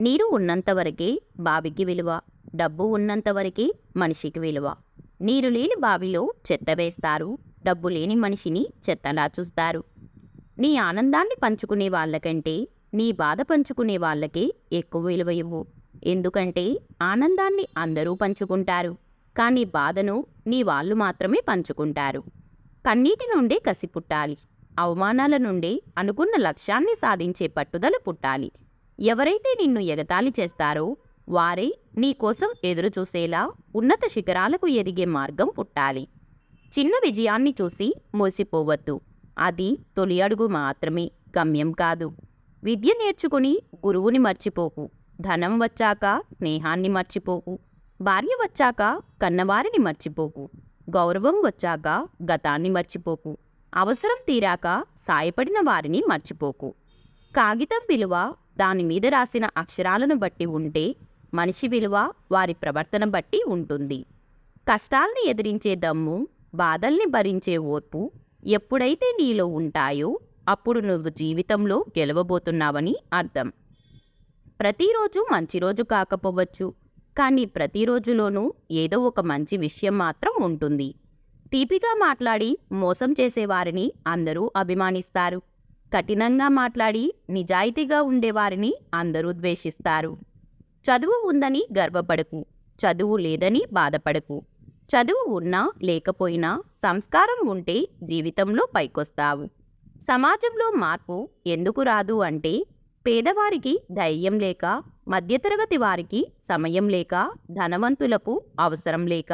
నీరు ఉన్నంతవరకే బావికి విలువ, డబ్బు ఉన్నంతవరకే మనిషికి విలువ. నీరు లేని బావిలో చెత్త వేస్తారు, డబ్బు లేని మనిషిని చెత్తలా చూస్తారు. నీ ఆనందాన్ని పంచుకునే వాళ్ళకంటే నీ బాధ పంచుకునే వాళ్ళకే ఎక్కువ విలువ ఇవ్వు. ఎందుకంటే ఆనందాన్ని అందరూ పంచుకుంటారు, కానీ బాధను నీ వాళ్ళు మాత్రమే పంచుకుంటారు. కన్నీటి నుండే కసి పుట్టాలి, అవమానాల నుండే అనుకున్న లక్ష్యాన్ని సాధించే పట్టుదల పుట్టాలి. ఎవరైతే నిన్ను ఎగతాళి చేస్తారో వారే నీ కోసం ఎదురు చూసేలా ఉన్నత శిఖరాలకు ఎదిగే మార్గం పుట్టాలి. చిన్న విజయాన్ని చూసి మోసిపోవద్దు, అది తొలి అడుగు మాత్రమే, గమ్యం కాదు. విద్య నేర్చుకుని గురువుని మర్చిపోకు, ధనం వచ్చాక స్నేహాన్ని మర్చిపోకు, భార్య వచ్చాక కన్నవారిని మర్చిపోకు, గౌరవం వచ్చాక గతాన్ని మర్చిపోకు, అవసరం తీరాక సాయపడిన వారిని మర్చిపోకు. కాగితం విలువ దాని మీద రాసిన అక్షరాలను బట్టి ఉంటే, మనిషి విలువ వారి ప్రవర్తన బట్టి ఉంటుంది. కష్టాల్ని ఎదిరించే దమ్ము, బాధల్ని భరించే ఓర్పు ఎప్పుడైతే నీలో ఉంటాయో అప్పుడు నువ్వు జీవితంలో గెలవబోతున్నావని అర్థం. ప్రతిరోజు మంచి రోజు కాకపోవచ్చు, కానీ ప్రతిరోజులోనూ ఏదో ఒక మంచి విషయం మాత్రం ఉంటుంది. తీపిగా మాట్లాడి మోసం చేసేవారిని అందరూ అభిమానిస్తారు. కఠినంగా మాట్లాడి నిజాయితీగా ఉండేవారిని అందరూ ద్వేషిస్తారు. చదువు ఉందని గర్వపడకు, చదువు లేదని బాధపడకు. చదువు ఉన్నా లేకపోయినా సంస్కారం ఉంటే జీవితంలో పైకొస్తావు. సమాజంలో మార్పు ఎందుకు రాదు అంటే, పేదవారికి ధైర్యం లేక, మధ్యతరగతి వారికి సమయం లేక, ధనవంతులకు అవసరం లేక.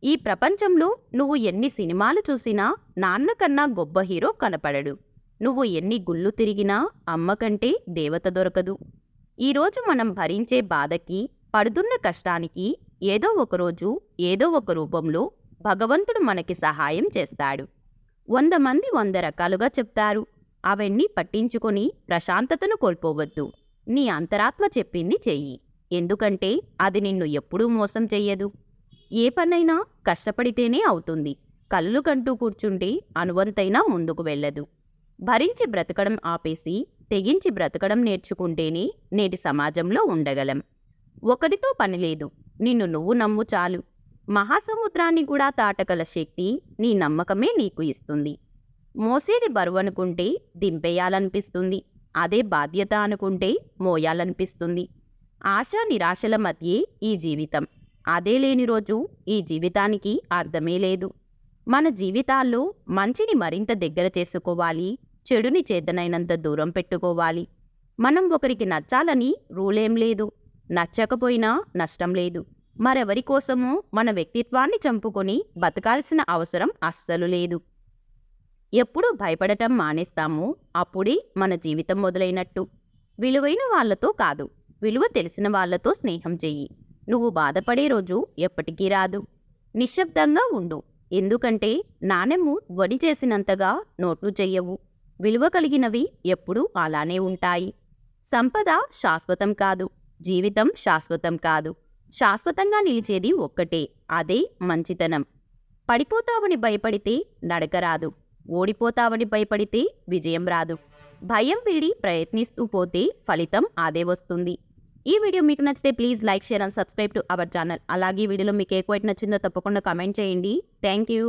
ఈ ప్రపంచంలో నువ్వు ఎన్ని సినిమాలు చూసినా నాన్న కన్నా గొప్ప హీరో కనపడడు. నువ్వు ఎన్ని గుళ్ళు తిరిగినా అమ్మ కంటే దేవత దొరకదు. ఈరోజు మనం భరించే బాధకి, పడుతున్న కష్టానికి ఏదో ఒకరోజు ఏదో ఒక రూపంలో భగవంతుడు మనకి సహాయం చేస్తాడు. 100 మంది 100 రకాలుగా చెప్తారు, అవన్నీ పట్టించుకొని ప్రశాంతతను కోల్పోవద్దు. నీ అంతరాత్మ చెప్పింది చెయ్యి, ఎందుకంటే అది నిన్ను ఎప్పుడూ మోసం చెయ్యదు. ఏ పనైనా కష్టపడితేనే అవుతుంది, కళ్ళు కంటూ కూర్చుంటే అనువంతైనా ముందుకు వెళ్ళదు. భరించి బ్రతకడం ఆపేసి తెగించి బ్రతకడం నేర్చుకుంటేనే నేటి సమాజంలో ఉండగలం. ఒకరితో పనిలేదు, నిన్ను నువ్వు నమ్ము చాలు. మహాసముద్రాన్ని కూడా దాటగల శక్తి నీ నమ్మకమే నీకు ఇస్తుంది. మోసేది బరువనుకుంటే దింపేయాలనిపిస్తుంది, అదే బాధ్యత అనుకుంటే మోయాలనిపిస్తుంది. ఆశ నిరాశల మధ్యే ఈ జీవితం, అదే లేని రోజు ఈ జీవితానికి అర్థమే లేదు. మన జీవితాల్లో మంచిని మరింత దగ్గర చేసుకోవాలి, చెడుని చేతనైనంత దూరం పెట్టుకోవాలి. మనం ఒకరికి నచ్చాలని రూలేం లేదు, నచ్చకపోయినా నష్టం లేదు. మరెవరి కోసమో మన వ్యక్తిత్వాన్ని చంపుకొని బతకాల్సిన అవసరం అస్సలు లేదు. ఎప్పుడు భయపడటం మానేస్తామో అప్పుడే మన జీవితం మొదలైనట్టు. విలువైన వాళ్లతో కాదు, విలువ తెలిసిన వాళ్లతో స్నేహం చెయ్యి. నువ్వు బాధపడే రోజు ఎప్పటికీ రాదు. నిశ్శబ్దంగా ఉండు, ఎందుకంటే నాణెము ధ్వని చేసినంతగా నోట్లు చెయ్యవు. విలువ కలిగినవి ఎప్పుడూ అలానే ఉంటాయి. సంపద శాశ్వతం కాదు, జీవితం శాశ్వతం కాదు. శాశ్వతంగా నిలిచేది ఒక్కటే, అదే మంచితనం. పడిపోతావని భయపడితే నడక రాదు, ఓడిపోతావని భయపడితే విజయం రాదు. భయం వీడి ప్రయత్నిస్తూ పోతే ఫలితం అదే వస్తుంది. ఈ వీడియో మీకు నచ్చితే please like, share and subscribe to our channel. అలాగే వీడియోలో మీకు ఏ క్వైట్ నచ్చిందో తప్పకుండా కామెంట్ చేయండి. Thank you.